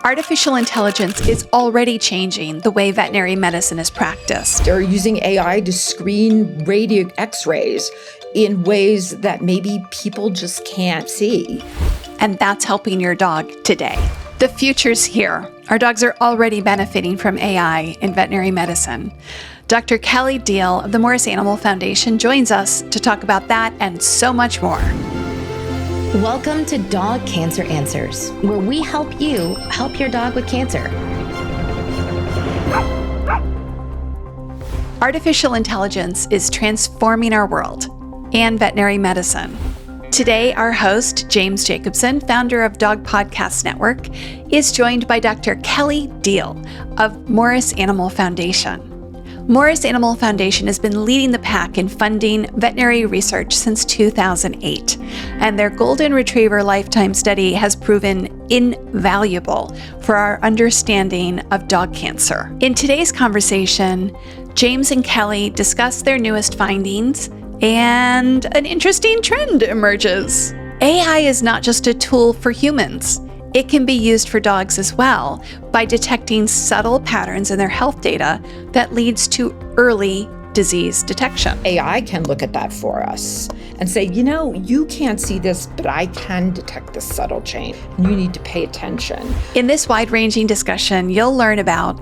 Artificial intelligence is already changing the way veterinary medicine is practiced. They're using AI to screen radio X-rays in ways that maybe people just can't see. And that's helping your dog today. The future's here. Our dogs are already benefiting from AI in veterinary medicine. Dr. Kelly Diehl of the Morris Animal Foundation joins us to talk about that and so much more. Welcome to Dog Cancer Answers, where we help you help your dog with cancer. Artificial intelligence is transforming our world and veterinary medicine. Today, our host, James Jacobson, founder of Dog Podcast Network, is joined by Dr. Kelly Diehl of Morris Animal Foundation. Morris Animal Foundation has been leading the pack in funding veterinary research since 2008, and their Golden Retriever Lifetime Study has proven invaluable for our understanding of dog cancer. In today's conversation, James and Kelly discuss their newest findings, and an interesting trend emerges. AI is not just a tool for humans. It can be used for dogs as well by detecting subtle patterns in their health data that leads to early disease detection. AI can look at that for us and say, you can't see this, but I can detect this subtle change. And you need to pay attention. In this wide-ranging discussion, you'll learn about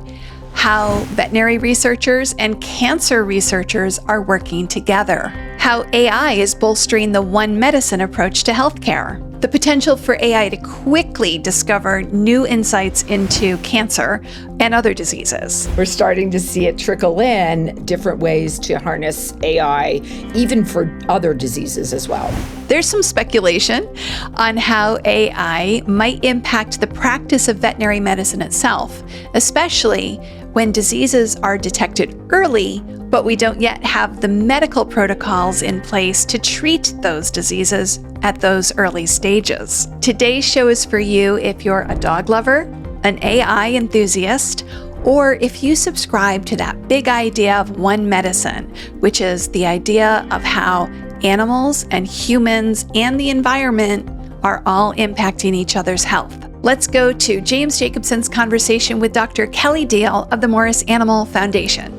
how veterinary researchers and cancer researchers are working together, how AI is bolstering the one medicine approach to healthcare, the potential for AI to quickly discover new insights into cancer and other diseases. We're starting to see it trickle in different ways to harness AI, even for other diseases as well. There's some speculation on how AI might impact the practice of veterinary medicine itself, especially when diseases are detected early, but we don't yet have the medical protocols in place to treat those diseases at those early stages. Today's show is for you if you're a dog lover, an AI enthusiast, or if you subscribe to that big idea of one medicine, which is the idea of how animals and humans and the environment are all impacting each other's health. Let's go to James Jacobson's conversation with Dr. Kelly Diehl of the Morris Animal Foundation.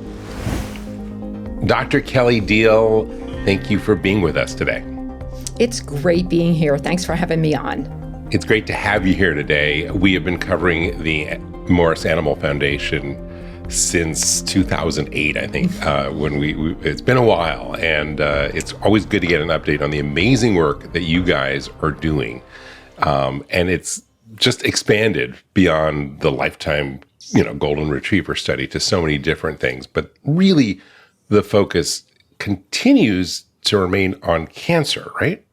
Dr. Kelly Diehl, thank you for being with us today. It's great being here. Thanks for having me on. It's great to have you here today. We have been covering the Morris Animal Foundation since 2008, I think, when it's been a while, and it's always good to get an update on the amazing work that you guys are doing. And it's just expanded beyond the lifetime, Golden Retriever study to so many different things. But really, the focus continues to remain on cancer, right?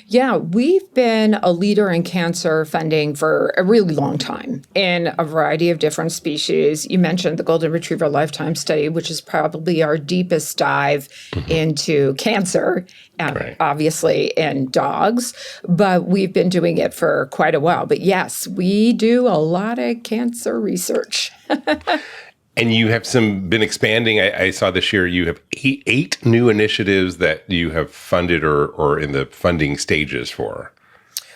Yeah, we've been a leader in cancer funding for a really long time in a variety of different species. You mentioned the Golden Retriever Lifetime Study, which is probably our deepest dive into cancer, Right. obviously in dogs, but we've been doing it for quite a while. But yes, we do a lot of cancer research. And you have been expanding. I saw this year you have eight new initiatives that you have funded or in the funding stages for.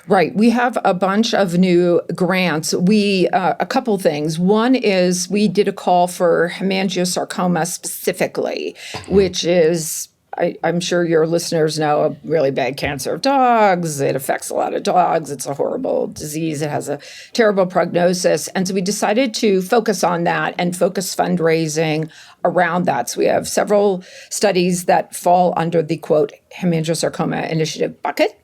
Right. We have a bunch of new grants. A couple things. One is we did a call for hemangiosarcoma specifically, which is, I'm sure your listeners know, a really bad cancer of dogs. It affects a lot of dogs. It's a horrible disease. It has a terrible prognosis. And so we decided to focus on that and focus fundraising around that. So we have several studies that fall under the, quote, hemangiosarcoma initiative bucket.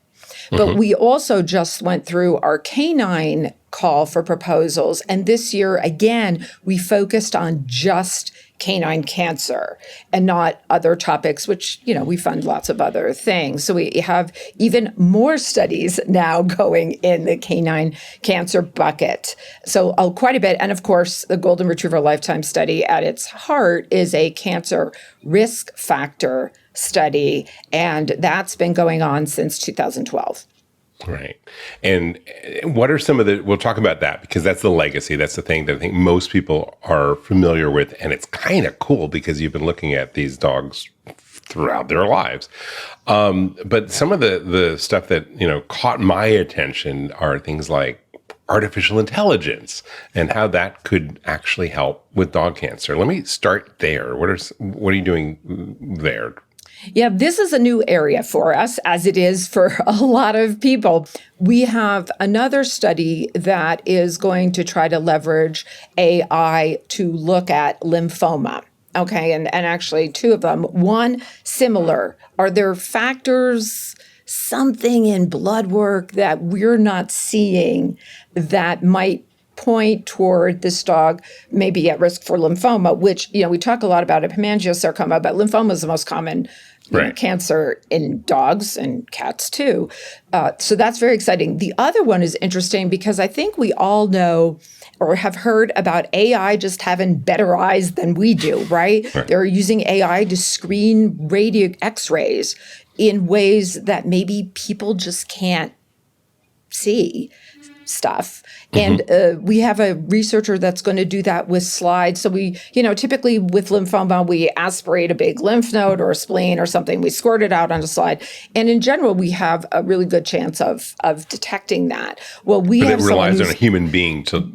But we also just went through our canine call for proposals. And this year, again, we focused on just canine cancer and not other topics, which, we fund lots of other things. So we have even more studies now going in the canine cancer bucket. So quite a bit. And of course, the Golden Retriever Lifetime Study at its heart is a cancer risk factor study. And that's been going on since 2012. Right. And what are some of we'll talk about that because that's the legacy. That's the thing that I think most people are familiar with. And it's kind of cool because you've been looking at these dogs throughout their lives. But some of the stuff that, caught my attention are things like artificial intelligence and how that could actually help with dog cancer. Let me start there. What are you doing there? Yeah, this is a new area for us, as it is for a lot of people. We have another study that is going to try to leverage AI to look at lymphoma. Okay, and actually two of them. One, similar. Are there factors, something in blood work that we're not seeing that might point toward this dog maybe at risk for lymphoma, which, we talk a lot about hemangiosarcoma, but lymphoma is the most common cancer in dogs and cats too. So that's very exciting. The other one is interesting because I think we all know or have heard about AI just having better eyes than we do, right? They're using AI to screen radio X-rays in ways that maybe people just can't see stuff. And we have a researcher that's going to do that with slides. So we, typically with lymphoma, we aspirate a big lymph node or a spleen or something. We squirt it out on a slide. And in general, we have a really good chance of detecting that. Well, but it relies on a human being to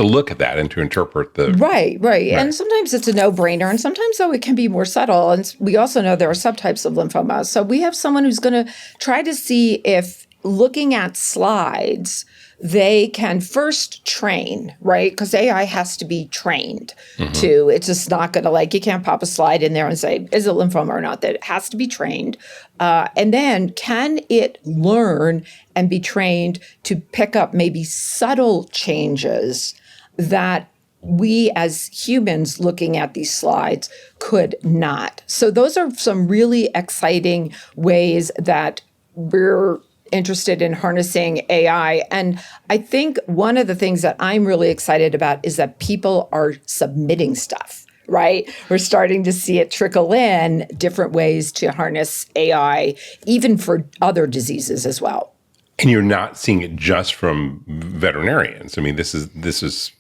look at that and to interpret the... Right. And sometimes it's a no-brainer. And sometimes, though, it can be more subtle. And we also know there are subtypes of lymphoma. So we have someone who's going to try to see if looking at slides, they can first train, right? Because AI has to be trained to, it's just not going to you can't pop a slide in there and say, is it lymphoma or not? That it has to be trained. And then can it learn and be trained to pick up maybe subtle changes that we as humans looking at these slides could not? So those are some really exciting ways that we're interested in harnessing AI. And I think one of the things that I'm really excited about is that people are submitting stuff, right? We're starting to see it trickle in different ways to harness AI, even for other diseases as well. And you're not seeing it just from veterinarians. I mean, this is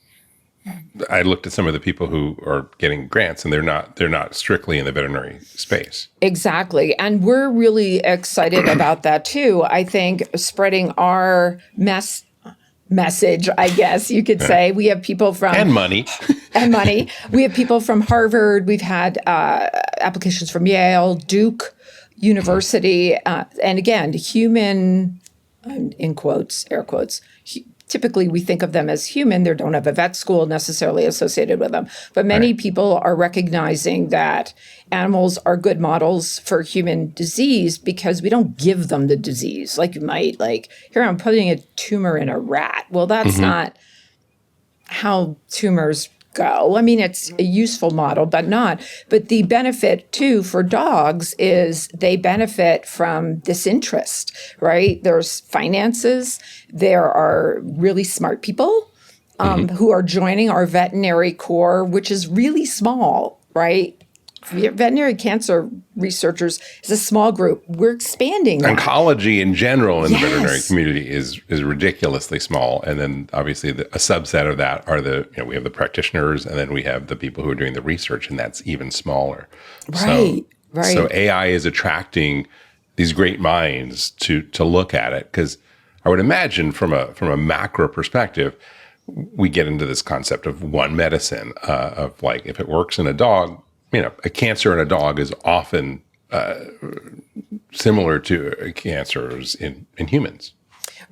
I looked at some of the people who are getting grants, and they're not strictly in the veterinary space. Exactly. And we're really excited about that too. I think spreading our message, I guess you could say. We have people from... And money. And money. We have people from Harvard. We've had applications from Yale, Duke University. And again, human, in quotes, air quotes, typically we think of them as human. They don't have a vet school necessarily associated with them. But many people are recognizing that animals are good models for human disease because we don't give them the disease. Like you might, here I'm putting a tumor in a rat. Well, that's not how tumors go. I mean, it's a useful model, but not. But the benefit, too, for dogs is they benefit from this interest, right? There's finances. There are really smart people who are joining our veterinary corps, which is really small, right? Veterinary cancer researchers is a small group. We're expanding that. Oncology in general in the veterinary community is ridiculously small. And then obviously a subset of that are we have the practitioners, and then we have the people who are doing the research, and that's even smaller. Right. So AI is attracting these great minds to look at it, because I would imagine from a macro perspective, we get into this concept of one medicine, of if it works in a dog, a cancer in a dog is often similar to cancers in humans.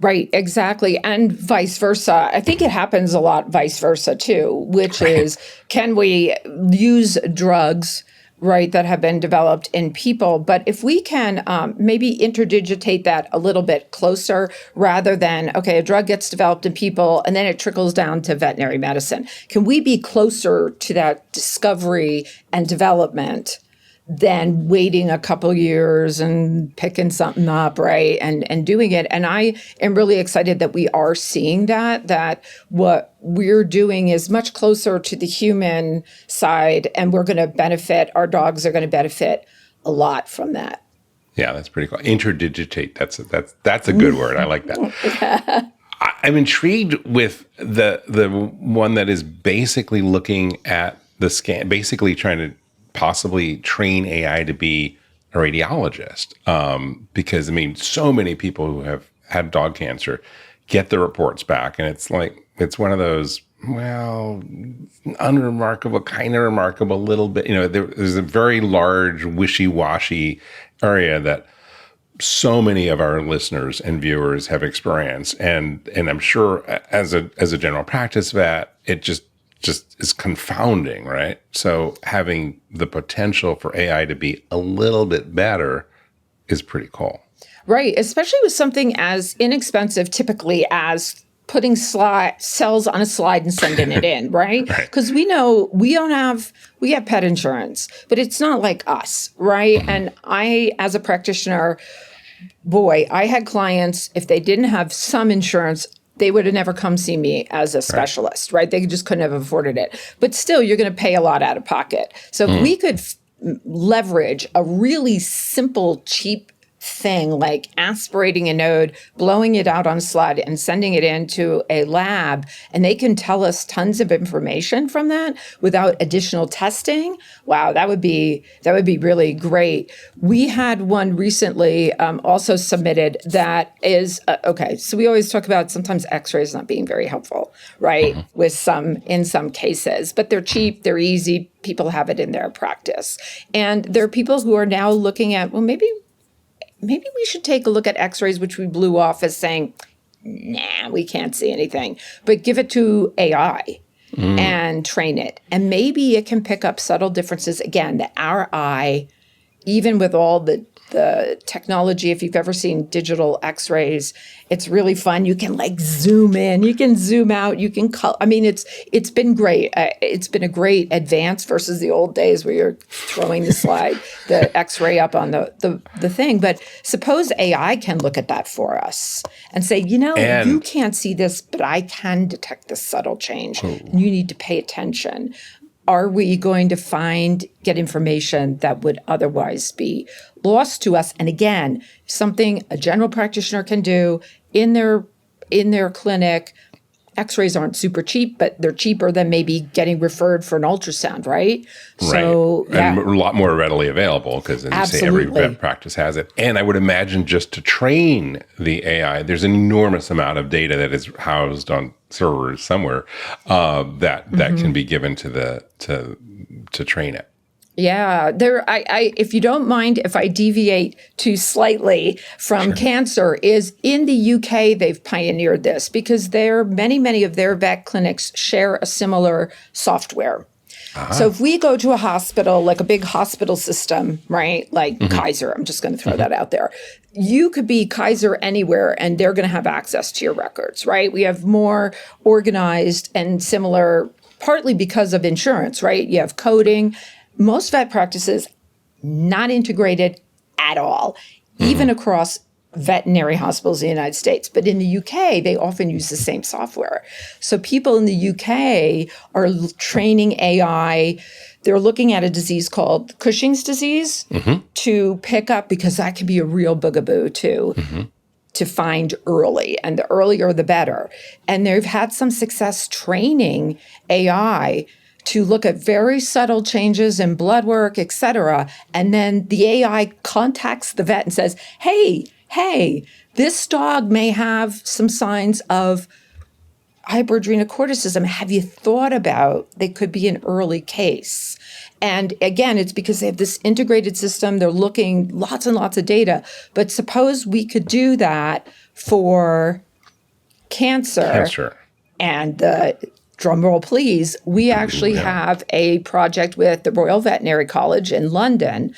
Right, exactly. And vice versa. I think it happens a lot vice versa too, which is, can we use drugs, right, that have been developed in people? But if we can maybe interdigitate that a little bit closer rather than, okay, a drug gets developed in people and then it trickles down to veterinary medicine. Can we be closer to that discovery and development than waiting a couple years and picking something up, right, and doing it? And I am really excited that we are seeing that what we're doing is much closer to the human side, and we're going to benefit, our dogs are going to benefit a lot from that. Yeah, that's pretty cool. Interdigitate, that's a good word. I like that. I'm intrigued with the one that is basically looking at the scan, basically trying to possibly train AI to be a radiologist. Because, so many people who have had dog cancer get the reports back. And it's like, it's one of those, well, unremarkable, kind of remarkable, a little bit, there's a very large wishy-washy area that so many of our listeners and viewers have experienced. And I'm sure as a general practice vet, it just is confounding, right? So having the potential for AI to be a little bit better is pretty cool. Right, especially with something as inexpensive typically as putting cells on a slide and sending it in, right? Because we know we have pet insurance, but it's not like us, right? And I, as a practitioner, boy, I had clients, if they didn't have some insurance, they would have never come see me as a specialist, right? They just couldn't have afforded it. But still, you're going to pay a lot out of pocket. So if we could leverage a really simple, cheap thing like aspirating a node, blowing it out on a slide and sending it into a lab, and they can tell us tons of information from that without additional testing. Wow, that would be really great. We had one recently also submitted that is okay. So we always talk about sometimes X-rays not being very helpful, right? In some cases, but they're cheap, they're easy. People have it in their practice, and there are people who are now looking at, well, maybe we should take a look at X-rays, which we blew off as saying, nah, we can't see anything, but give it to AI and train it. And maybe it can pick up subtle differences, again, that our eye, even with all the technology, if you've ever seen digital X-rays, it's really fun. You can like zoom in, you can zoom out, you can it's been great. It's been a great advance versus the old days where you're throwing the X-ray up on the thing. But suppose AI can look at that for us and say, you can't see this, but I can detect this subtle change. You need to pay attention. Are we going to get information that would otherwise be lost to us? And again, something a general practitioner can do in their clinic. X-rays aren't super cheap, but they're cheaper than maybe getting referred for an ultrasound, right? So, and a lot more readily available because, as you say, every vet practice has it. And I would imagine just to train the AI, there's an enormous amount of data that is housed on servers somewhere that can be given to train it. Yeah, if you don't mind if I deviate too slightly from cancer, is in the UK, they've pioneered this because many of their vet clinics share a similar software. So if we go to a hospital, like a big hospital system, right, like Kaiser, I'm just going to throw that out there. You could be Kaiser anywhere and they're going to have access to your records, right? We have more organized and similar, partly because of insurance, right? You have coding. Most vet practices, not integrated at all, even across veterinary hospitals in the United States. But in the UK, they often use the same software. So people in the UK are training AI. They're looking at a disease called Cushing's disease to pick up, because that can be a real bugaboo to find early. And the earlier, the better. And they've had some success training AI to look at very subtle changes in blood work, et cetera. And then the AI contacts the vet and says, hey, this dog may have some signs of hyperadrenocorticism. Have you thought about they could be an early case? And again, it's because they have this integrated system. They're looking lots and lots of data. But suppose we could do that for cancer. And drum roll, please. We actually have a project with the Royal Veterinary College in London,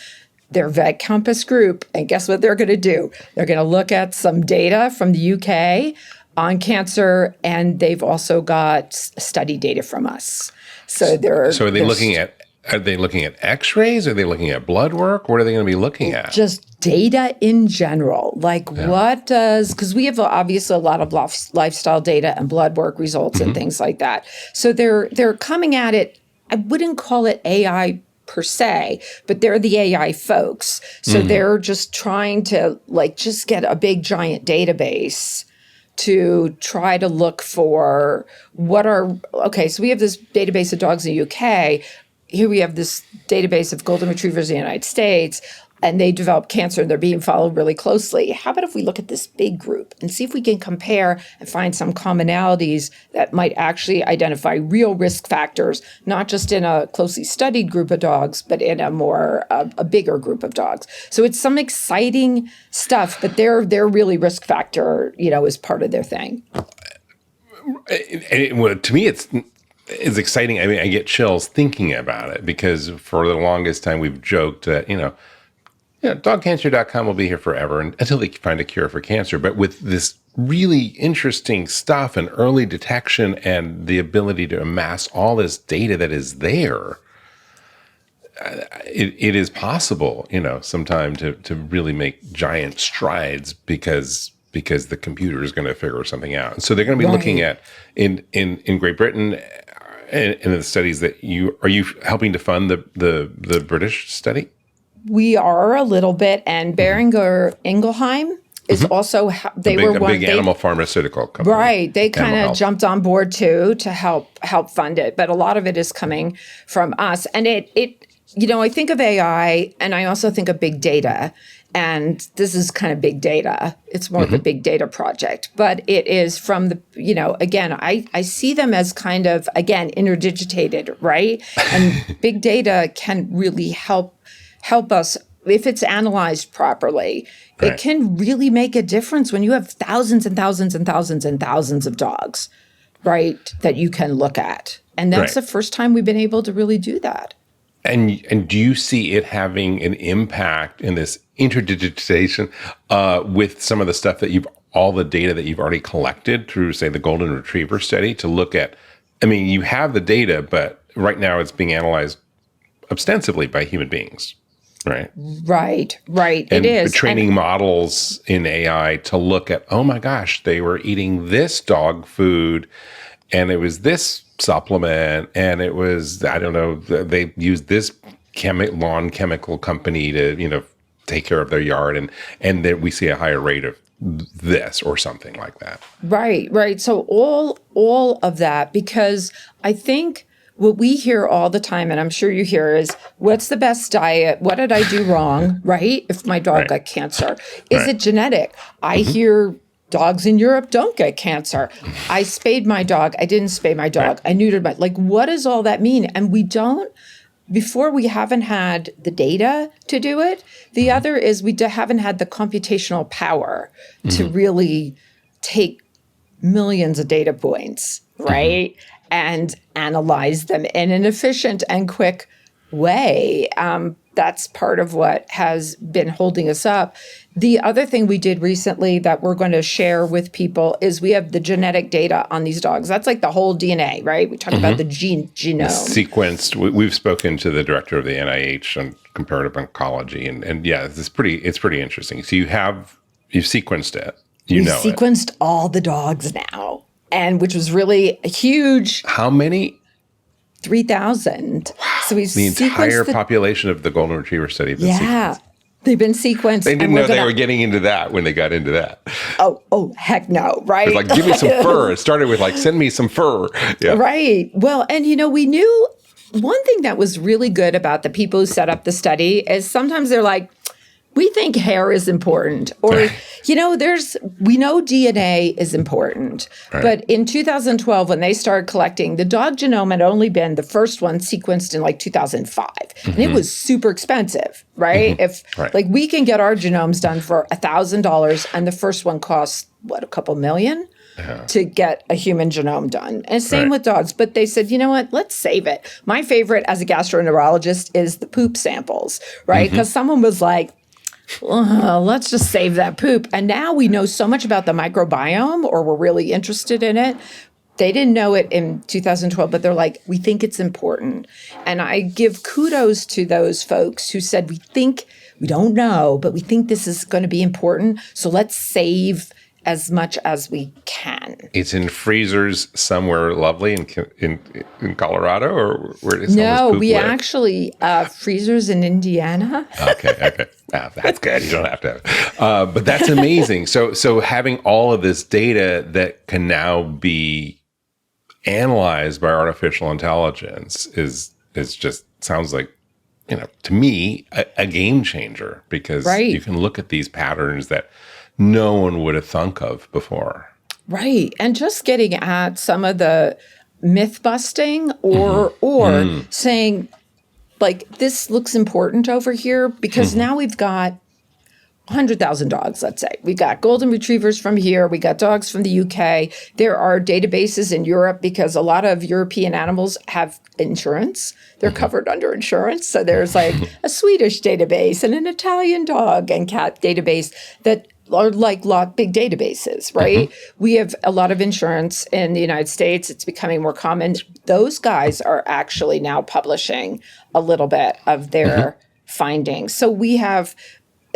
their Vet Compass group. And guess what they're going to do? They're going to look at some data from the UK on cancer, and they've also got study data from us. So are they looking at X-rays? Are they looking at blood work? What are they going to be looking at? Just data in general. Because we have obviously a lot of lifestyle data and blood work results and things like that. So they're coming at it. I wouldn't call it AI per se, but they're the AI folks. So they're just trying to just get a big giant database to try to look for so we have this database of dogs in the UK. Here we have this database of golden retrievers in the United States. and they develop cancer and they're being followed really closely. How about if we look at this big group and see if we can compare and find some commonalities that might actually identify real risk factors, not just in a closely studied group of dogs, but in a bigger group of dogs. So it's some exciting stuff, but their really risk factor, is part of their thing. To me, it's exciting. I mean, I get chills thinking about it because for the longest time we've joked that, dogcancer.com will be here forever until they find a cure for cancer. But with this really interesting stuff and early detection and the ability to amass all this data that is there, it is possible, sometime to really make giant strides because the computer is going to figure something out. So they're going to be looking at in Great Britain. And in the studies that are you helping to fund the British study? We are a little bit, and Boehringer Ingelheim is also they were one big animal pharmaceutical company. Right, they kind of jumped on board too to help fund it, but a lot of it is coming from us. And it I think of AI, and I also think of big data. And this is kind of big data. It's more of a big data project, but it is from the, again, I see them as kind of, again, interdigitated, right? And big data can really help us if it's analyzed properly. Right. It can really make a difference when you have thousands and thousands and thousands and thousands of dogs, right, that you can look at. And that's the first time we've been able to really do that. And do you see it having an impact in this interdigitization with some of the stuff that all the data that you've already collected through, say, the Golden Retriever study to look at? I mean, you have the data, but right now it's being analyzed ostensibly by human beings, right? Right. And it is. Training models in AI to look at, oh my gosh, they were eating this dog food and it was this supplement, and it was, I don't know, they used this lawn chemical company to, take care of their yard, and then we see a higher rate of this or something like that. Right. So all of that, because I think what we hear all the time, and I'm sure you hear, is what's the best diet? What did I do wrong, right? If my dog got cancer, is it genetic? I hear dogs in Europe don't get cancer. I spayed my dog. I didn't spay my dog. I neutered what does all that mean? And we haven't had the data to do it. The other is we haven't had the computational power to really take millions of data points, right? And analyze them in an efficient and quick way. That's part of what has been holding us up. The other thing we did recently that we're going to share with people is we have the genetic data on these dogs. That's like the whole DNA, right? We talk about the genome. Sequenced. We've spoken to the director of the NIH on comparative oncology, and it's pretty interesting. So you've sequenced it. We've sequenced all the dogs now, and which was really huge. How many? 3,000. Wow. So we the entire population of the Golden Retriever study. Yeah. They've been sequenced. They didn't know they were getting into that when they got into that. Oh, heck no, right? It was like, give me some fur. It started with send me some fur. Yeah. Right. Well, and we knew one thing that was really good about the people who set up the study is sometimes they're like, we think hair is important, or, we know DNA is important. Right. But in 2012, when they started collecting, the dog genome had only been the first one sequenced in 2005. And it was super expensive, right? If we can get our genomes done for $1,000 and the first one costs, a couple million? To get a human genome done. And same with dogs. But they said, you know what, let's save it. My favorite as a gastroenterologist is the poop samples, right? Because someone was like, let's just save that poop. And now we know so much about the microbiome, or we're really interested in it. They didn't know it in 2012, but they're like, we think it's important. And I give kudos to those folks who said, we don't know, but we think this is going to be important. So let's save as much as we can. It's in freezers somewhere lovely in Colorado, or where does No, we live? Actually freezers in Indiana. Okay. That's good. You don't have to. But that's amazing. So having all of this data that can now be analyzed by artificial intelligence is just sounds like to me, a game changer, because Right. you can look at these patterns that no one would have thunk of before. Right. And just getting at some of the myth busting or saying, like, this looks important over here, because now we've got 100,000 dogs, let's say. We got golden retrievers from here. We got dogs from the UK. There are databases in Europe because a lot of European animals have insurance. They're covered under insurance. So there's like a Swedish database and an Italian dog and cat database that are like big databases, right? We have a lot of insurance in the United States. It's becoming more common. Those guys are actually now publishing a little bit of their findings. So we have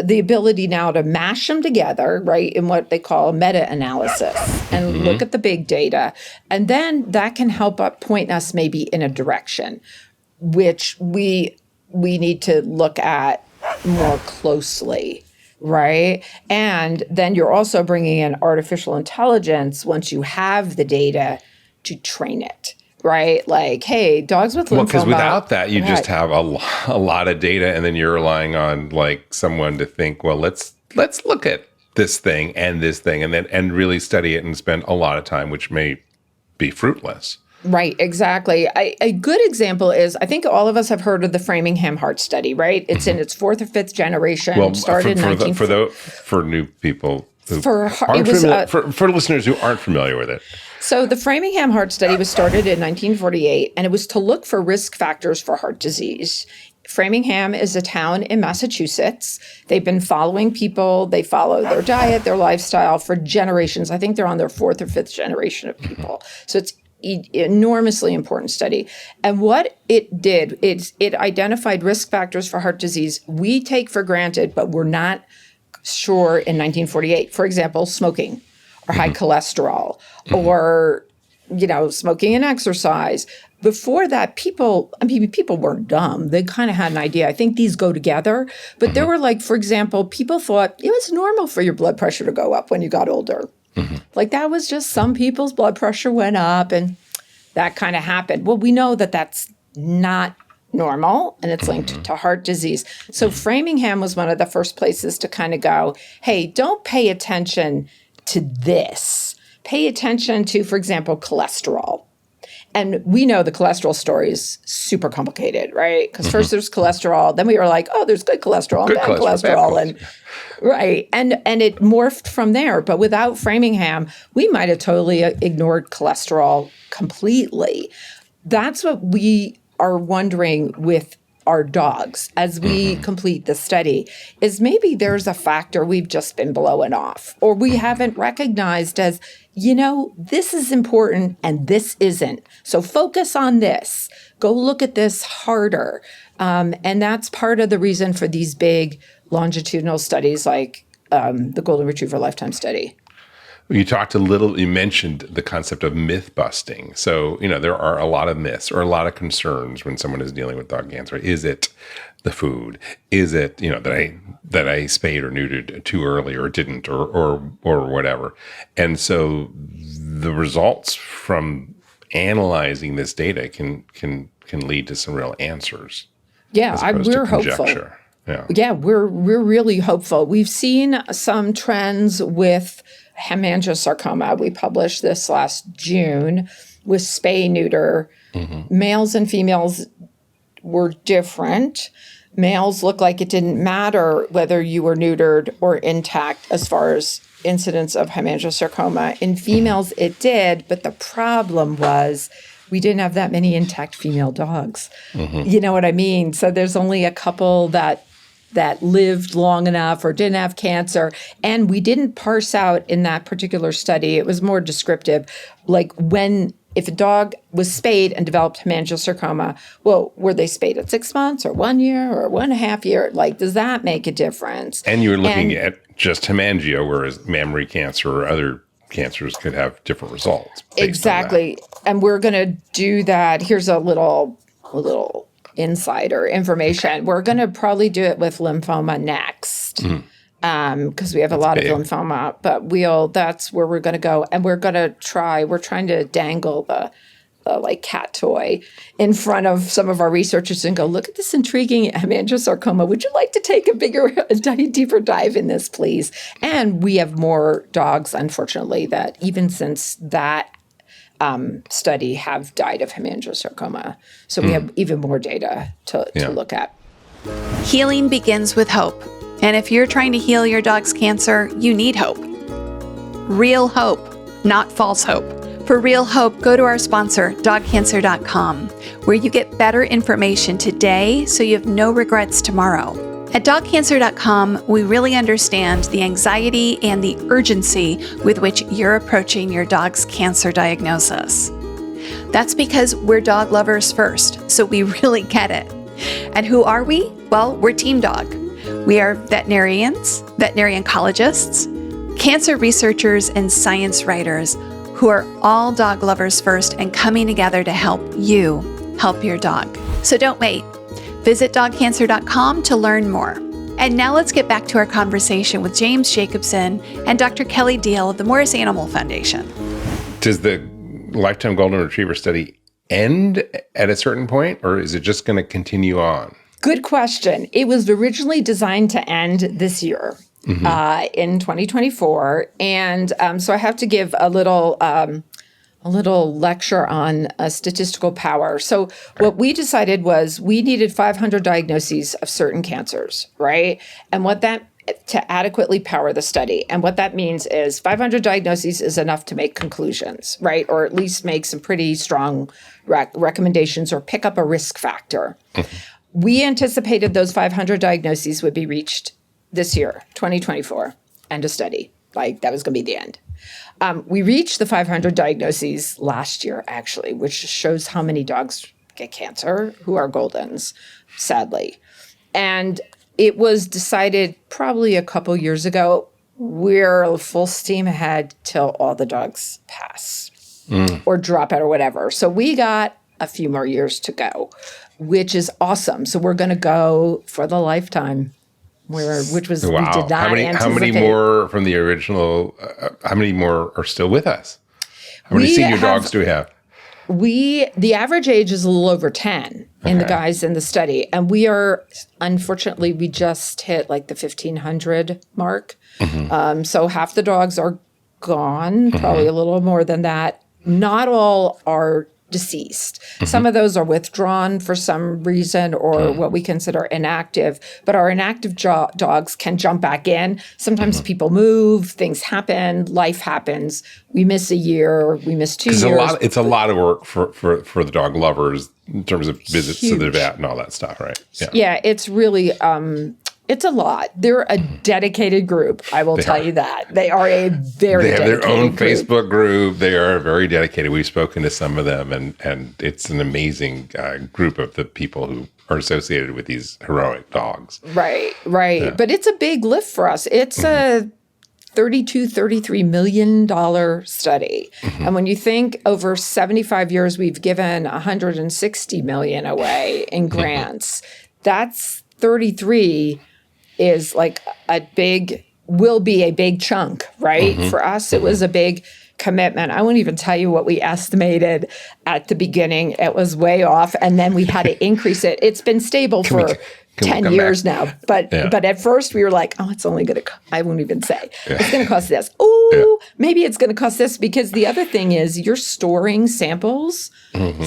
the ability now to mash them together, right, in what they call a meta-analysis and look at the big data. And then that can help point us maybe in a direction, which we need to look at more closely, right? And then you're also bringing in artificial intelligence once you have the data to train it. Right? Like, hey, dogs with lymphoma. Well, because without that, you just have a lot of data, and then you're relying on like someone to think, well, let's look at this thing, and then really study it and spend a lot of time, which may be fruitless. Right, exactly. A good example is, I think all of us have heard of the Framingham heart study, right? It's in its 4th or 5th generation. Well, started in 1940. for new people, For listeners who aren't familiar with it. So the Framingham heart study was started in 1948, and it was to look for risk factors for heart disease. Framingham is a town in Massachusetts. They've been following people. They follow their diet, their lifestyle for generations. I think they're on their 4th or 5th generation of people. So it's enormously important study. And what it did is it identified risk factors for heart disease we take for granted, but we're not sure in 1948. For example, smoking or high cholesterol or, smoking and exercise. Before that, people weren't dumb. They kind of had an idea. I think these go together. But there were for example, people thought it was normal for your blood pressure to go up when you got older. Like that was just some people's blood pressure went up and that kind of happened. Well, we know that that's not normal and it's linked to heart disease. So Framingham was one of the first places to kind of go, hey, don't pay attention to this. Pay attention to, for example, cholesterol. And we know the cholesterol story is super complicated, right? Because first there's cholesterol, then we were like, oh, there's good cholesterol and bad cholesterol. And right. And it morphed from there. But without Framingham, we might have totally ignored cholesterol completely. That's what we are wondering with our dogs as we complete the study, is maybe there's a factor we've just been blowing off or we haven't recognized as, this is important and this isn't. So focus on this. Go look at this harder. And that's part of the reason for these big longitudinal studies like the Golden Retriever Lifetime Study. You mentioned the concept of myth busting. So, there are a lot of myths or a lot of concerns when someone is dealing with dog cancer. Is it the food? Is it, that I spayed or neutered too early or didn't or whatever? And so the results from analyzing this data can lead to some real answers. Yeah, we're hopeful. Yeah, we're really hopeful. We've seen some trends with hemangiosarcoma. We published this last June with spay neuter. Males and females were different. Males looked like it didn't matter whether you were neutered or intact as far as incidence of hemangiosarcoma. In females, it did, but the problem was we didn't have that many intact female dogs. You know what I mean? So there's only a couple that lived long enough or didn't have cancer. And we didn't parse out in that particular study. It was more descriptive, like if a dog was spayed and developed hemangiosarcoma, well, were they spayed at 6 months or 1 year or 1.5 years? Like, does that make a difference? And you were looking at just hemangio, whereas mammary cancer or other cancers could have different results. Exactly. And we're going to do that. Here's a little insider information. We're going to probably do it with lymphoma next because we have a lot of lymphoma, but that's where we're going to go. And we're trying to dangle like cat toy in front of some of our researchers and go, look at this intriguing hemangiosarcoma. Would you like to take a deeper dive in this, please? And we have more dogs, unfortunately, that even since that study have died of hemangiosarcoma. So we have even more data to look at. Healing begins with hope. And if you're trying to heal your dog's cancer, you need hope. Real hope, not false hope. For real hope, go to our sponsor, dogcancer.com, where you get better information today so you have no regrets tomorrow. At dogcancer.com, we really understand the anxiety and the urgency with which you're approaching your dog's cancer diagnosis. That's because we're dog lovers first, so we really get it. And who are we? Well, we're Team Dog. We are veterinarians, veterinary oncologists, cancer researchers, and science writers who are all dog lovers first and coming together to help you help your dog. So don't wait. Visit dogcancer.com to learn more. And now let's get back to our conversation with James Jacobson and Dr. Kelly Diehl of the Morris Animal Foundation. Does the lifetime golden retriever study end at a certain point, or is it just going to continue on? Good question. It was originally designed to end this year. In 2024. And so I have to give a little lecture on statistical power. So what we decided was we needed 500 diagnoses of certain cancers, right? And to adequately power the study. And what that means is 500 diagnoses is enough to make conclusions, right? Or at least make some pretty strong recommendations or pick up a risk factor. We anticipated those 500 diagnoses would be reached this year, 2024, end of study. Like that was going to be the end. We reached the 500 diagnoses last year, actually, which shows how many dogs get cancer who are Goldens, sadly. And it was decided probably a couple years ago, we're full steam ahead till all the dogs pass or drop out or whatever. So we got a few more years to go, which is awesome. So we're going to go for the lifetime. Which was wow. We did not anticipate. How many more from the original? How many more are still with us? How many senior dogs do we have? The average age is a little over 10 in the guys in the study, and we are unfortunately we just hit like the 1,500 mark. So half the dogs are gone, probably a little more than that. Not all are deceased. Some of those are withdrawn for some reason or what we consider inactive, but our inactive dogs can jump back in. Sometimes people move, things happen, life happens. We miss a year, we miss 2 years. It's a lot of work for the dog lovers in terms of visits to the vet and all that stuff, right? Yeah, it's really it's a lot. They're a dedicated group. I will tell you that. They are a very dedicated group. They have their own Facebook group. They are very dedicated. We've spoken to some of them, and it's an amazing group of the people who are associated with these heroic dogs. Right. Yeah. But it's a big lift for us. It's a $33 million study. And when you think over 75 years, we've given $160 million away in grants, that's 33 is like will be a big chunk, right? For us, it was a big commitment. I won't even tell you what we estimated at the beginning. It was way off. And then we had to increase it. It's been stable for 10 years now. But at first we were like, oh, it's only going to, I won't even say. It's going to cost this. Maybe it's going to cost this, because the other thing is you're storing samples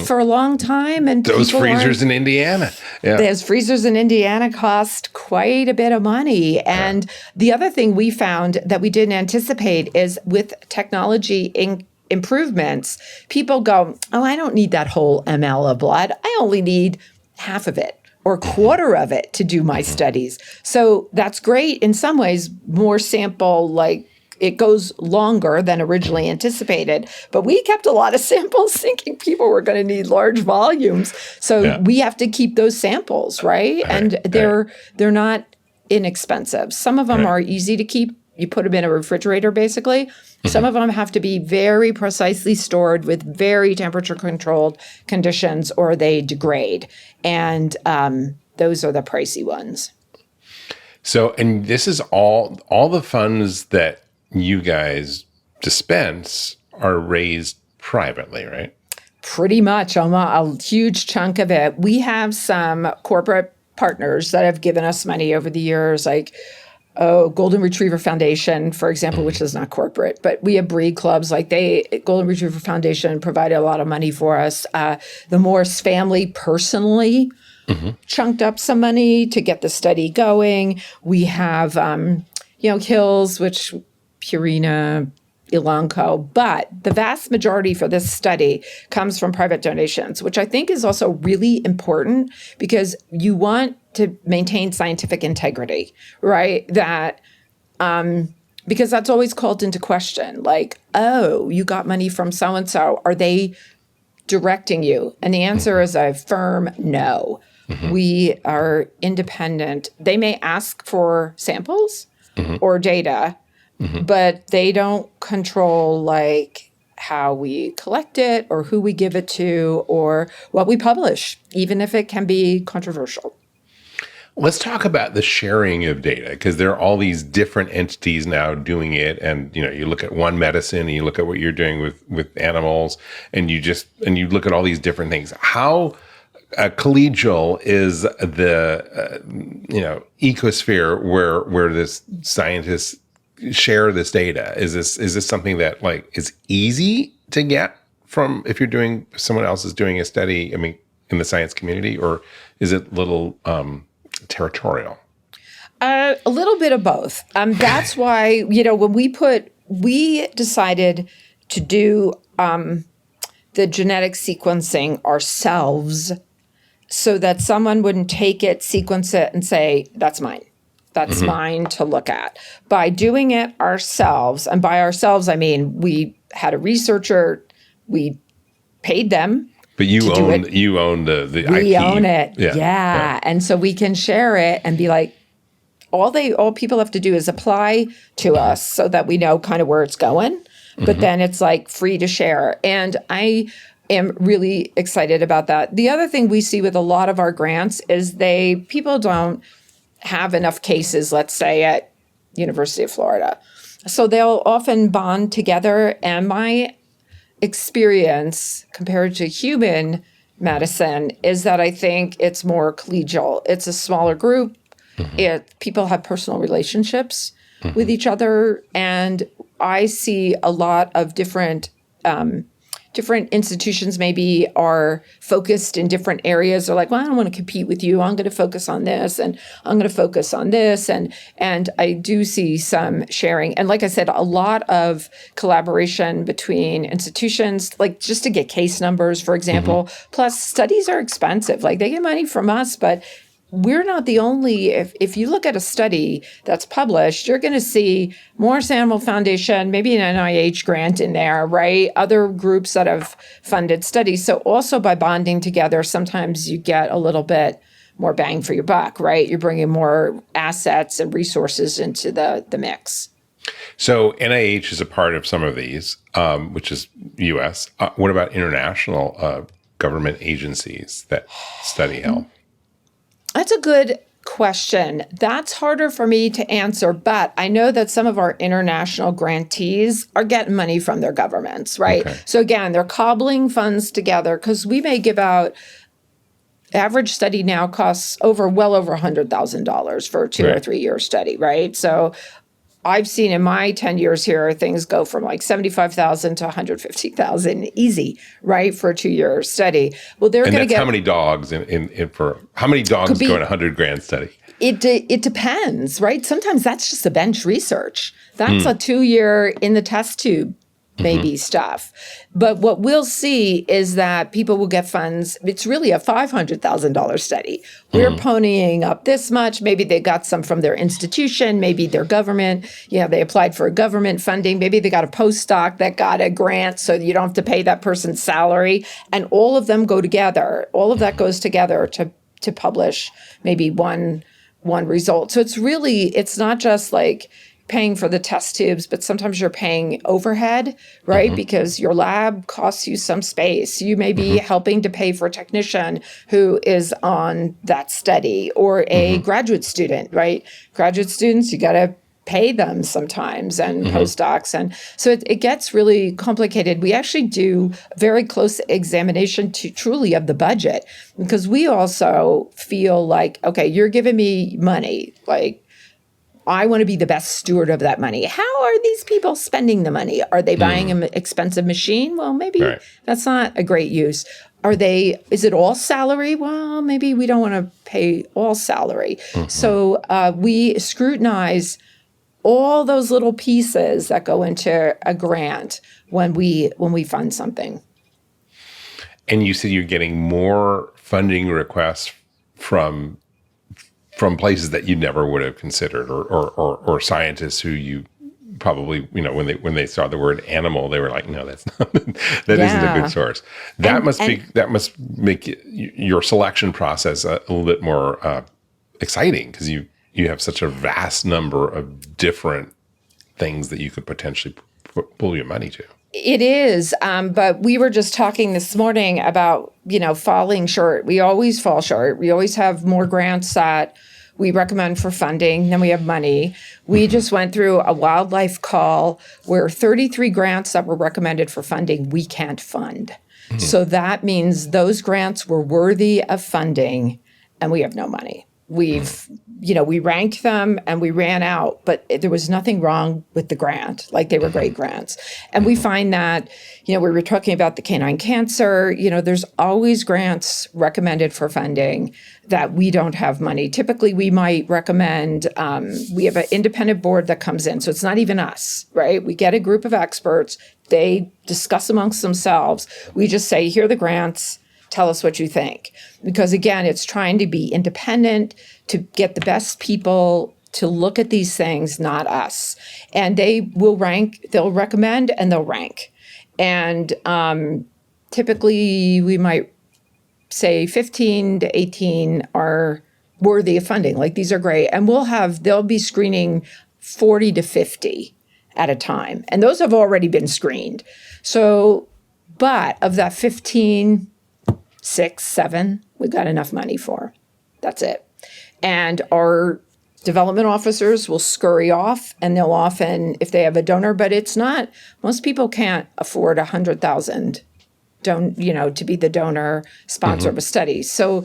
for a long time. And those freezers in Indiana. Those freezers in Indiana cost quite a bit of money. And the other thing we found that we didn't anticipate is with technology improvements, people go, oh, I don't need that whole ml of blood. I only need half of it or a quarter of it to do my studies. So that's great in some ways, more sample, like it goes longer than originally anticipated. But we kept a lot of samples thinking people were going to need large volumes. So we have to keep those samples, right? And they're not inexpensive. Some of them are easy to keep. You put them in a refrigerator, basically. Some of them have to be very precisely stored with very temperature-controlled conditions, or they degrade. And those are the pricey ones. So, and this is all the funds that you guys dispense are raised privately, right? Pretty much, a huge chunk of it. We have some corporate partners that have given us money over the years, like Golden Retriever Foundation, for example, which is not corporate, but we have breed clubs. Like Golden Retriever Foundation provided a lot of money for us. The Morse family personally chunked up some money to get the study going. We have, Hills, which Purina, Elanco, but the vast majority for this study comes from private donations, which I think is also really important because you want to maintain scientific integrity, right? That because that's always called into question, like, oh, you got money from so-and-so. Are they directing you? And the answer is a firm no. We are independent. They may ask for samples or data, but they don't control like how we collect it or who we give it to or what we publish, even if it can be controversial. Let's talk about the sharing of data, because there are all these different entities now doing it. And, you look at One Medicine and you look at what you're doing with animals and you look at all these different things. How collegial is the, ecosphere where this scientists share this data? Is this something that like is easy to get from if someone else is doing a study, in the science community, or is it a little territorial? A little bit of both. That's why, when we decided to do the genetic sequencing ourselves so that someone wouldn't take it, sequence it, and say, that's mine. That's mine to look at. By doing it ourselves, and by ourselves, I mean, we had a researcher, we paid them. But you own the IP. We own it. Yeah. And so we can share it and be like, all people have to do is apply to us so that we know kind of where it's going. But then it's like free to share. And I am really excited about that. The other thing we see with a lot of our grants is people don't have enough cases, let's say at University of Florida. So they'll often bond together. And my experience compared to human medicine is that I think it's more collegial. It's a smaller group. People have personal relationships with each other. And I see a lot of different institutions maybe are focused in different areas. They're like, well, I don't want to compete with you. I'm going to focus on this and I'm going to focus on this. And I do see some sharing. And like I said, a lot of collaboration between institutions, like just to get case numbers, for example. Plus studies are expensive. Like they get money from us, but we're not the only, if you look at a study that's published, you're going to see Morris Animal Foundation, maybe an NIH grant in there, right? Other groups that have funded studies. So also by bonding together, sometimes you get a little bit more bang for your buck, right? You're bringing more assets and resources into the mix. So NIH is a part of some of these, which is U.S. What about international government agencies that study health? That's a good question. That's harder for me to answer, but I know that some of our international grantees are getting money from their governments, right? Okay. So again, they're cobbling funds together because we may give out, average study now costs well over $100,000 for a 2 or 3 year study, right? So I've seen in my 10 years here, things go from like $75,000 to $150,000 easy, right, for a 2-year study. Well, they're going to get how many dogs how many dogs go in a $100,000 study? It depends, right? Sometimes that's just a bench research. That's a 2-year in the test tube maybe stuff. But what we'll see is that people will get funds. It's really a $500,000 study. We're ponying up this much. Maybe they got some from their institution, maybe their government. They applied for government funding. Maybe they got a postdoc that got a grant so you don't have to pay that person's salary. And all of them go together. All of that goes together to publish maybe one result. So it's not just like paying for the test tubes, but sometimes you're paying overhead, right? Because your lab costs you some space. You may be helping to pay for a technician who is on that study or a graduate student, right? Graduate students, you got to pay them sometimes and postdocs. And so it gets really complicated. We actually do very close examination to truly of the budget, because we also feel like, okay, you're giving me money. Like, I want to be the best steward of that money. How are these people spending the money? Are they buying an expensive machine? Well, maybe that's not a great use. Is it all salary? Well, maybe we don't want to pay all salary. So we scrutinize all those little pieces that go into a grant when we fund something. And you said you're getting more funding requests from places that you never would have considered, or scientists who you probably, when they saw the word animal, they were like, no, that's not, that isn't a good source. That must make your selection process a little bit more exciting, because you have such a vast number of different things that you could potentially pull your money to. It is, but we were just talking this morning about, falling short. We always fall short. We always have more grants that we recommend for funding than we have money. We just went through a wildlife call where 33 grants that were recommended for funding, we can't fund. So that means those grants were worthy of funding and we have no money. We ranked them and we ran out, but there was nothing wrong with the grant. Like, they were great grants. And we find that, we were talking about the canine cancer, there's always grants recommended for funding that we don't have money. Typically, we might recommend, we have an independent board that comes in. So it's not even us, right? We get a group of experts. They discuss amongst themselves. We just say, here are the grants. Tell us what you think. Because again, it's trying to be independent, to get the best people to look at these things, not us. And they will rank, they'll recommend, and they'll rank. And typically we might say 15 to 18 are worthy of funding. Like, these are great. And they'll be screening 40 to 50 at a time. And those have already been screened. So, but of that 15, 6, 7, we've got enough money for. That's it. And our development officers will scurry off, and they'll often, if they have a donor, but it's not, most people can't afford $100,000 to be the donor sponsor of a study. So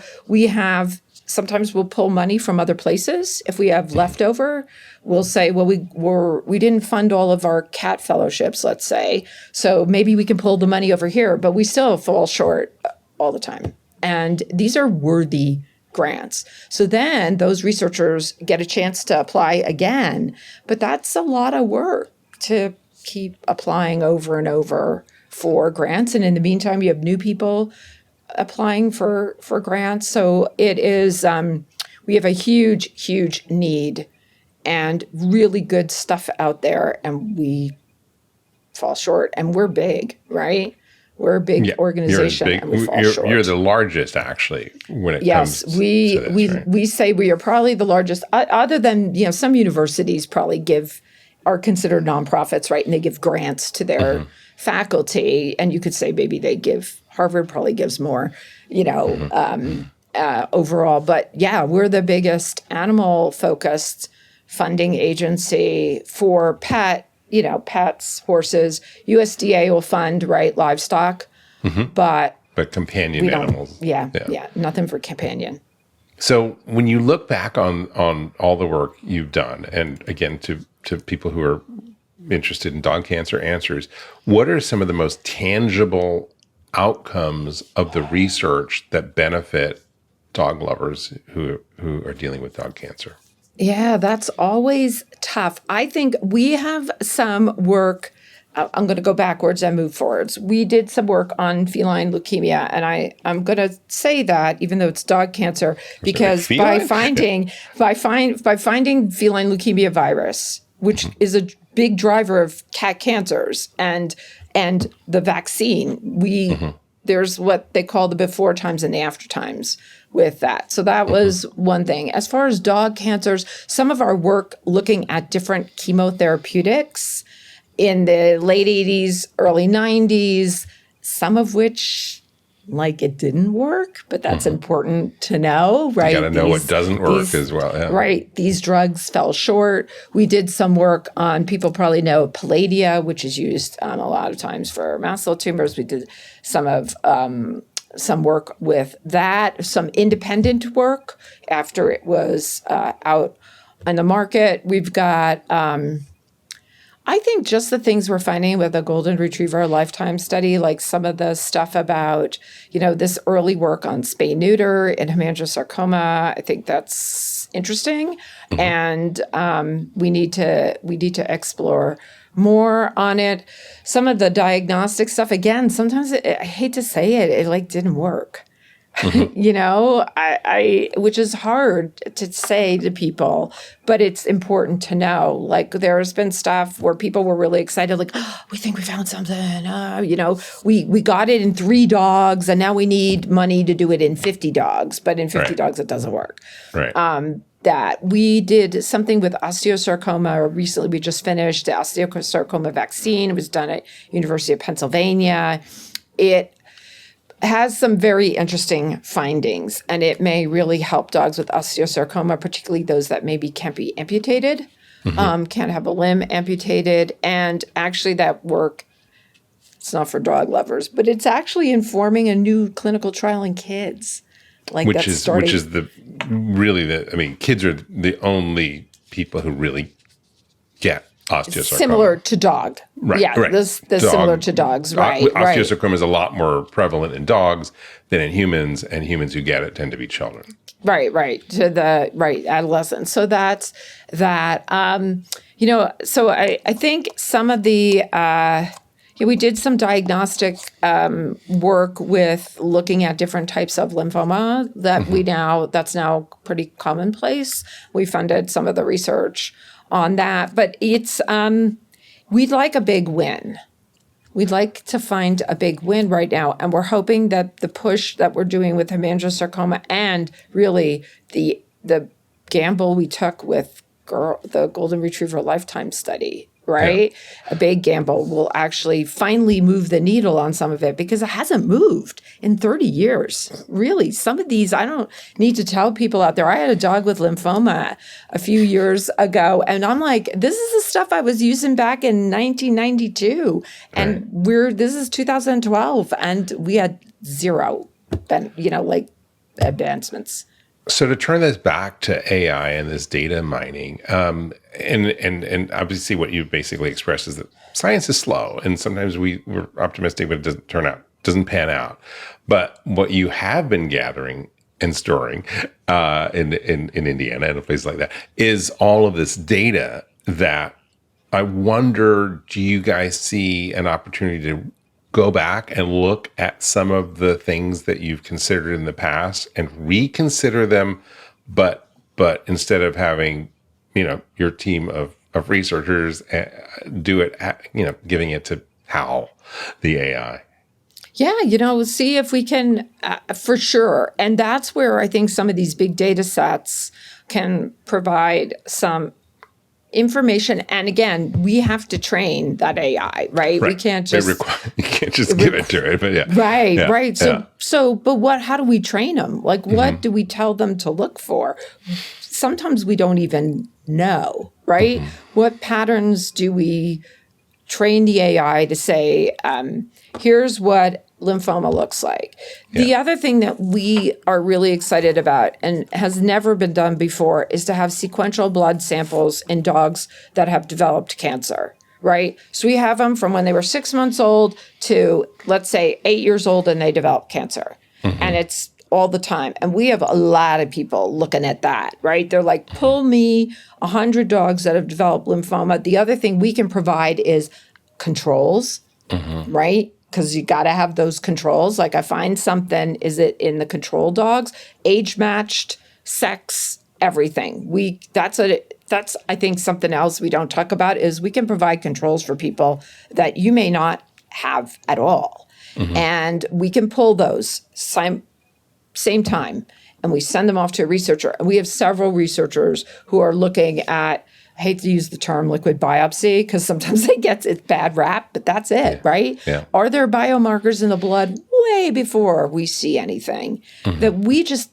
sometimes we'll pull money from other places. If we have leftover, we'll say, well, we didn't fund all of our cat fellowships, let's say. So maybe we can pull the money over here, but we still fall short all the time. And these are worthy grants. So then those researchers get a chance to apply again, but that's a lot of work to keep applying over and over for grants. And in the meantime, you have new people applying for grants. So it is, we have a huge, huge need and really good stuff out there, and we fall short. And we're big, right? We're a big organization, and we fall short. You're the largest, actually, when it comes to this, right? We say we are probably the largest, other than, some universities probably are considered nonprofits, right? And they give grants to their faculty, and you could say maybe Harvard probably gives more, overall. But yeah, we're the biggest animal-focused funding agency for pets, horses. USDA will fund, right, livestock, but companion animals. Yeah, nothing for companion. So when you look back on all the work you've done, and again, to people who are interested in Dog Cancer Answers, what are some of the most tangible outcomes of the research that benefit dog lovers who are dealing with dog cancer? Yeah, that's always tough. I think we have some work. I'm going to go backwards and move forwards. We did some work on feline leukemia, and I'm going to say that, even though it's dog cancer, because by finding feline leukemia virus, which is a big driver of cat cancers, and the vaccine, there's what they call the before times and the after times with that. So that was one thing. As far as dog cancers, some of our work looking at different chemotherapeutics in the late 80s, early 90s, some of which like it didn't work, but that's important to know, right? You got to know what doesn't work as well. Yeah. Right. These drugs fell short. We did some work on, people probably know Palladia, which is used a lot of times for mast cell tumors. We did some work with that, some independent work after it was out on the market. We've got, I think just the things we're finding with the Golden Retriever Lifetime Study, like some of the stuff about, this early work on spay-neuter and hemangiosarcoma, I think that's interesting. And we need to explore more on it. Some of the diagnostic stuff, again, sometimes I hate to say it, it didn't work. Which is hard to say to people, but it's important to know. Like, there's been stuff where people were really excited, like, oh, we think we found something. We got it in 3 dogs, and now we need money to do it in 50 dogs. But in 50 dogs, it doesn't work. Right. That we did something with osteosarcoma. Recently, we just finished the osteosarcoma vaccine. It was done at University of Pennsylvania. It has some very interesting findings, and it may really help dogs with osteosarcoma, particularly those that maybe can't be amputated, can't have a limb amputated. And actually that work, it's not for dog lovers, but it's actually informing a new clinical trial in kids. Which is kids are the only people who really get osteosarcoma. Similar to dog. Right. Yeah, right. This similar to dogs, right. Osteosarcoma is a lot more prevalent in dogs than in humans, and humans who get it tend to be children. Right. Adolescents. So that's that. So I think some of the, we did some diagnostic work with looking at different types of lymphoma that that's now pretty commonplace. We funded some of the research on that, but it's we'd like a big win. We'd like to find a big win right now, and we're hoping that the push that we're doing with hemangiosarcoma and really the gamble we took with the Golden Retriever Lifetime Study, right? Yeah. A big gamble will actually finally move the needle on some of it, because it hasn't moved in 30 years. Really, some of these, I don't need to tell people out there. I had a dog with lymphoma a few years ago, and I'm like, this is the stuff I was using back in 1992. And this is 2012, and we had zero, advancements. So to turn this back to AI and this data mining, and obviously what you basically expressed is that science is slow, and sometimes we're optimistic, but it doesn't pan out. But what you have been gathering and storing in Indiana and places like that is all of this data that I wonder, do you guys see an opportunity to go back and look at some of the things that you've considered in the past and reconsider them, but instead of having, your team of researchers do it, giving it to Hal, the AI? Yeah, see if we can, for sure. And that's where I think some of these big data sets can provide some information. And again, we have to train that AI, right? We can't just you can't just give it to it, but yeah. Right. But how do we what do we tell them to look for? Sometimes we don't even know, right? What patterns do we train the AI to say, here's what lymphoma looks like. The other thing that we are really excited about and has never been done before is to have sequential blood samples in dogs that have developed cancer, right? So we have them from when they were 6 months old to, let's say, 8 years old, and they develop cancer. And it's all the time. And we have a lot of people looking at that, right? They're like, pull me 100 dogs that have developed lymphoma. The other thing we can provide is controls, right? Because you got to have those controls. Like, I find something, is it in the control dogs? Age matched, sex, everything. That's I think something else we don't talk about is we can provide controls for people that you may not have at all. And we can pull those same time, and we send them off to a researcher. And we have several researchers who are looking at, I hate to use the term liquid biopsy because sometimes it gets its bad rap, but that's it, right? Yeah. Are there biomarkers in the blood way before we see anything that we just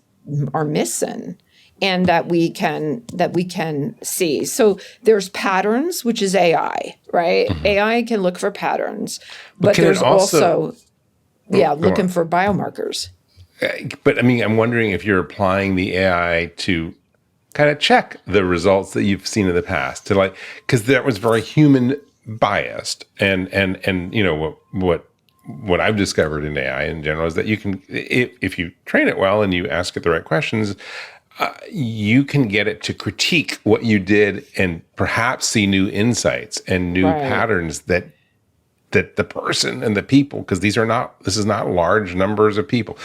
are missing and that we can see. So there's patterns, which is AI, right? AI can look for patterns, but there's also looking for biomarkers. But I mean, I'm wondering if you're applying the AI to kind of check the results that you've seen in the past, to like, because that was very human biased, and you know what I've discovered in AI in general is that you can, if you train it well and you ask it the right questions, you can get it to critique what you did and perhaps see new insights and new patterns that the person and the people, because this is not large numbers of people,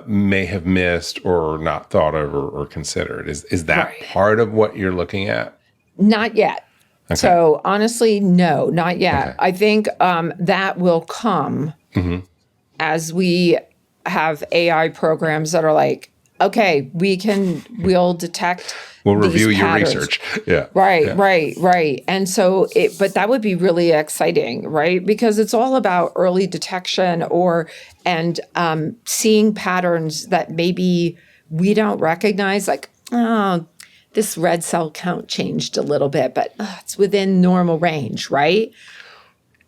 may have missed or not thought of or considered. Is that part of what you're looking at? Not yet. Okay. So honestly, no, not yet. Okay. I think that will come as we have AI programs that are like, okay, we'll detect. We'll review your research. Yeah. Right. And so, but that would be really exciting, right? Because it's all about early detection and seeing patterns that but we don't recognize, like, oh, this red cell count changed a little bit, but it's within normal range, right?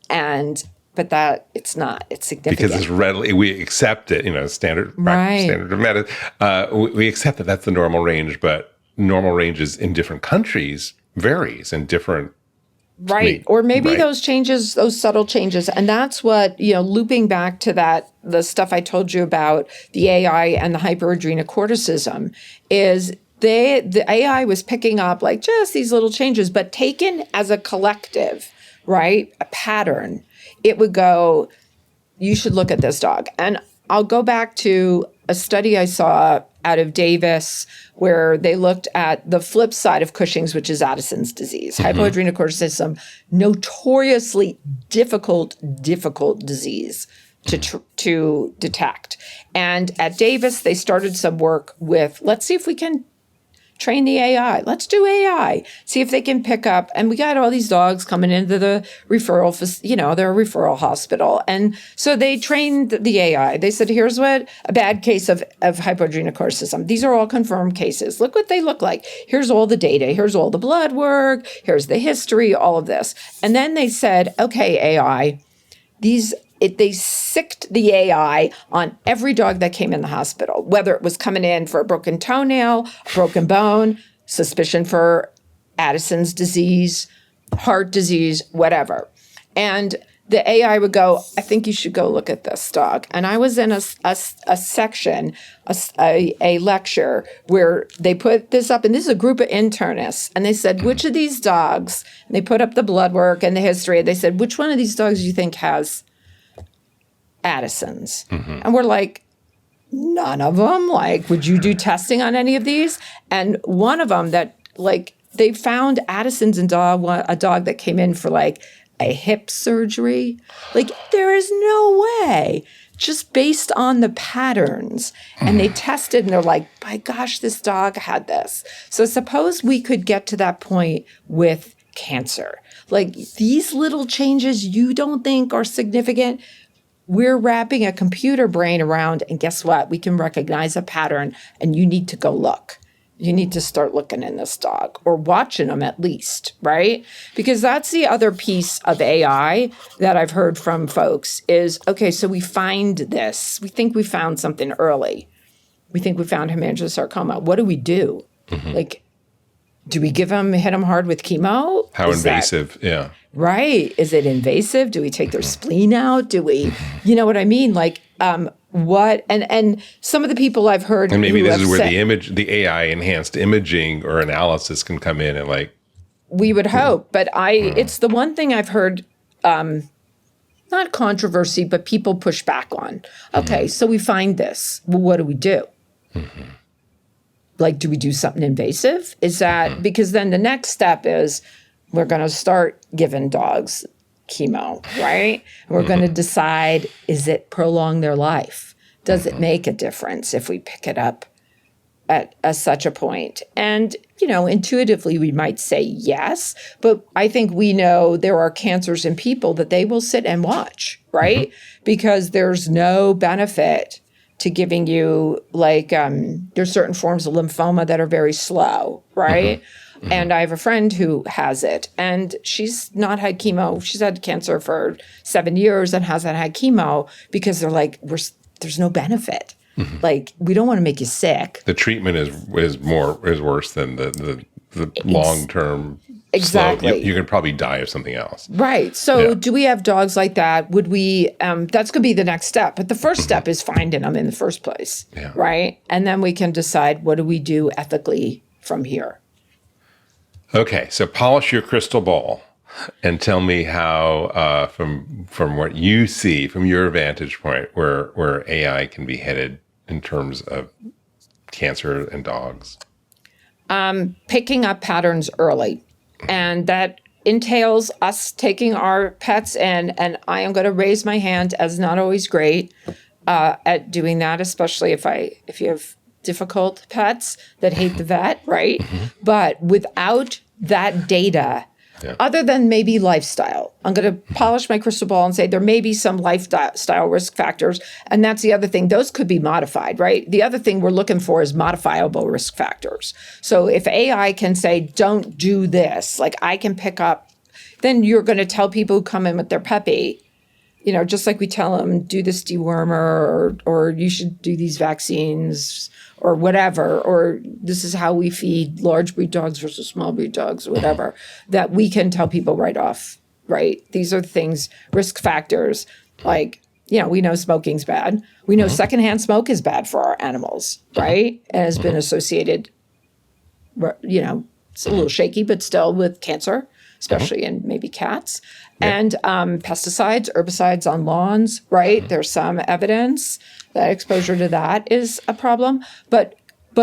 But that it's not. It's significant. Because it's readily, we accept it, standard of medicine. We accept that that's the normal range, but normal ranges in different countries varies in different. Right. Or maybe those changes, those subtle changes. And that's what, looping back to the stuff I told you about, the AI and the hyperadrenocorticism, is the AI was picking up like just these little changes, but taken as a collective, right? A pattern. It would go, you should look at this dog. And I'll go back to a study I saw out of Davis where they looked at the flip side of Cushing's, which is Addison's disease. Hypoadrenocorticism, notoriously difficult disease to detect. And at Davis, they started some work with, let's see if we can train the AI. Let's do AI. See if they can pick up. And we got all these dogs coming into the referral, they're a referral hospital. And so they trained the AI. They said, here's what a bad case of hypoadrenocorticism. These are all confirmed cases. Look what they look like. Here's all the data. Here's all the blood work. Here's the history, all of this. And then they said, okay, AI, they sicked the AI on every dog that came in the hospital, whether it was coming in for a broken toenail, a broken bone, suspicion for Addison's disease, heart disease, whatever. And the AI would go, I think you should go look at this dog. And I was in a section, a lecture where they put this up, and this is a group of internists, and they said, which of these dogs, and they put up the blood work and the history, and they said, which one of these dogs do you think has Addison's? And we're like, none of them. Like, would you do testing on any of these? And one of them that, like, they found Addison's in a dog that came in for like a hip surgery. Like, there is no way, just based on the patterns. And they tested and they're like, my gosh, this dog had this. So suppose we could get to that point with cancer. Like, these little changes you don't think are significant, we're wrapping a computer brain around, and guess what? We can recognize a pattern, and you need to go look. You need to start looking in this dog, or watching them at least, right? Because that's the other piece of AI that I've heard from folks is, okay, so we find this. We think we found something early. We think we found hemangiosarcoma. What do we do? Like, do we hit them hard with chemo? How invasive, yeah. Right. Is it invasive? Do we take their spleen out? Do we, you know what I mean? Like, what? And some of the people I've heard. And maybe this is where the AI enhanced imaging or analysis can come in and like. We would hope, but it's the one thing I've heard, not controversy, but people push back on. Okay, so we find this. Well, what do we do? Like, do we do something invasive? Is that, because then the next step is we're going to start giving dogs chemo, right? And we're going to decide, is it prolong their life? Does it make a difference if we pick it up at such a point? And, intuitively we might say yes, but I think we know there are cancers in people that they will sit and watch, right? Because there's no benefit to giving you there's certain forms of lymphoma that are very slow, right? And I have a friend who has it, and she's not had chemo. She's had cancer for 7 years and hasn't had chemo because they're like, there's no benefit. Like, we don't want to make you sick. The treatment is worse than the long-term. Exactly. Slow. You could probably die of something else. Right. So do we have dogs like that? Would we, that's going to be the next step. But the first step is finding them in the first place. Yeah. Right. And then we can decide, what do we do ethically from here? Okay. So polish your crystal ball and tell me how, from what you see, from your vantage point, where AI can be headed in terms of cancer and dogs. Picking up patterns early. And that entails us taking our pets in, and I am going to raise my hand as not always great at doing that, especially if you have difficult pets that hate the vet, right? But without that data, other than maybe lifestyle, I'm going to polish my crystal ball and say there may be some lifestyle risk factors. And that's the other thing. Those could be modified, right? The other thing we're looking for is modifiable risk factors. So if AI can say, don't do this, like I can pick up, then you're going to tell people who come in with their puppy, just like we tell them, do this dewormer, or you should do these vaccines, or whatever, or this is how we feed large breed dogs versus small breed dogs, or whatever, that we can tell people right off, right? These are things, risk factors, like, we know smoking's bad. We know secondhand smoke is bad for our animals, right? And has been associated, it's a little shaky, but still with cancer, especially in maybe cats. And pesticides, herbicides on lawns, right? There's some evidence that exposure to that is a problem. But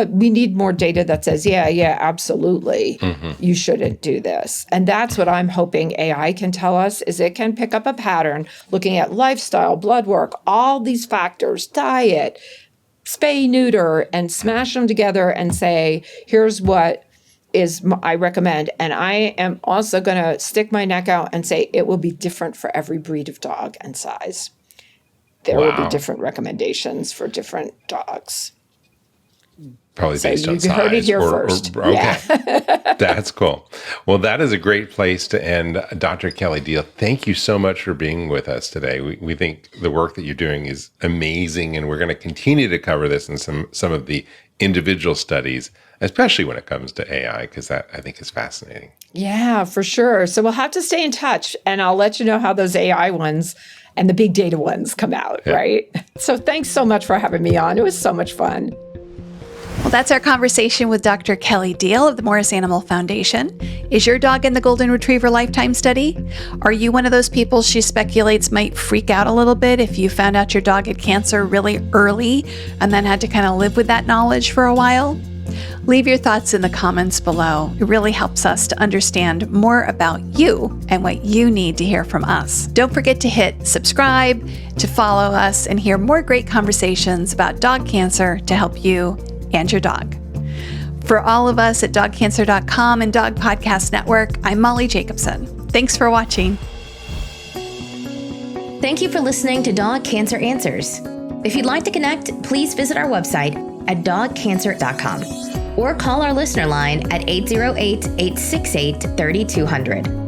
we need more data that says, yeah, absolutely, you shouldn't do this. And that's what I'm hoping AI can tell us, is it can pick up a pattern looking at lifestyle, blood work, all these factors, diet, spay, neuter, and smash them together and say, here's what I recommend. And I am also going to stick my neck out and say it will be different for every breed of dog and size. There will be different recommendations for different dogs. Probably based on size. You heard it here first. Okay. Yeah. That's cool. Well, that is a great place to end. Dr. Kelly Diehl, thank you so much for being with us today. We think the work that you're doing is amazing, and we're going to continue to cover this in some of the individual studies, especially when it comes to AI, because that I think is fascinating. Yeah, for sure. So we'll have to stay in touch, and I'll let you know how those AI ones and the big data ones come out, right? So thanks so much for having me on. It was so much fun. Well, that's our conversation with Dr. Kelly Diehl of the Morris Animal Foundation. Is your dog in the Golden Retriever Lifetime Study? Are you one of those people she speculates might freak out a little bit if you found out your dog had cancer really early and then had to kind of live with that knowledge for a while? Leave your thoughts in the comments below. It really helps us to understand more about you and what you need to hear from us. Don't forget to hit subscribe, to follow us, and hear more great conversations about dog cancer to help you and your dog. For all of us at dogcancer.com and Dog Podcast Network, I'm Molly Jacobson. Thanks for watching. Thank you for listening to Dog Cancer Answers. If you'd like to connect, please visit our website at dogcancer.com or call our listener line at 808-868-3200.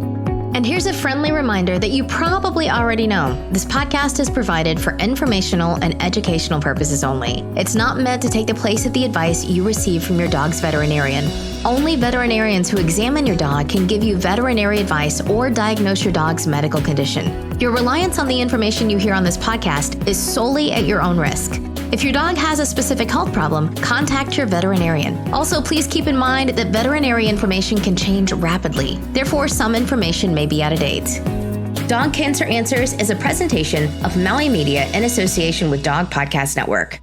And here's a friendly reminder that you probably already know. This podcast is provided for informational and educational purposes only. It's not meant to take the place of the advice you receive from your dog's veterinarian. Only veterinarians who examine your dog can give you veterinary advice or diagnose your dog's medical condition. Your reliance on the information you hear on this podcast is solely at your own risk. If your dog has a specific health problem, contact your veterinarian. Also, please keep in mind that veterinary information can change rapidly. Therefore, some information may be out of date. Dog Cancer Answers is a presentation of Maui Media in association with Dog Podcast Network.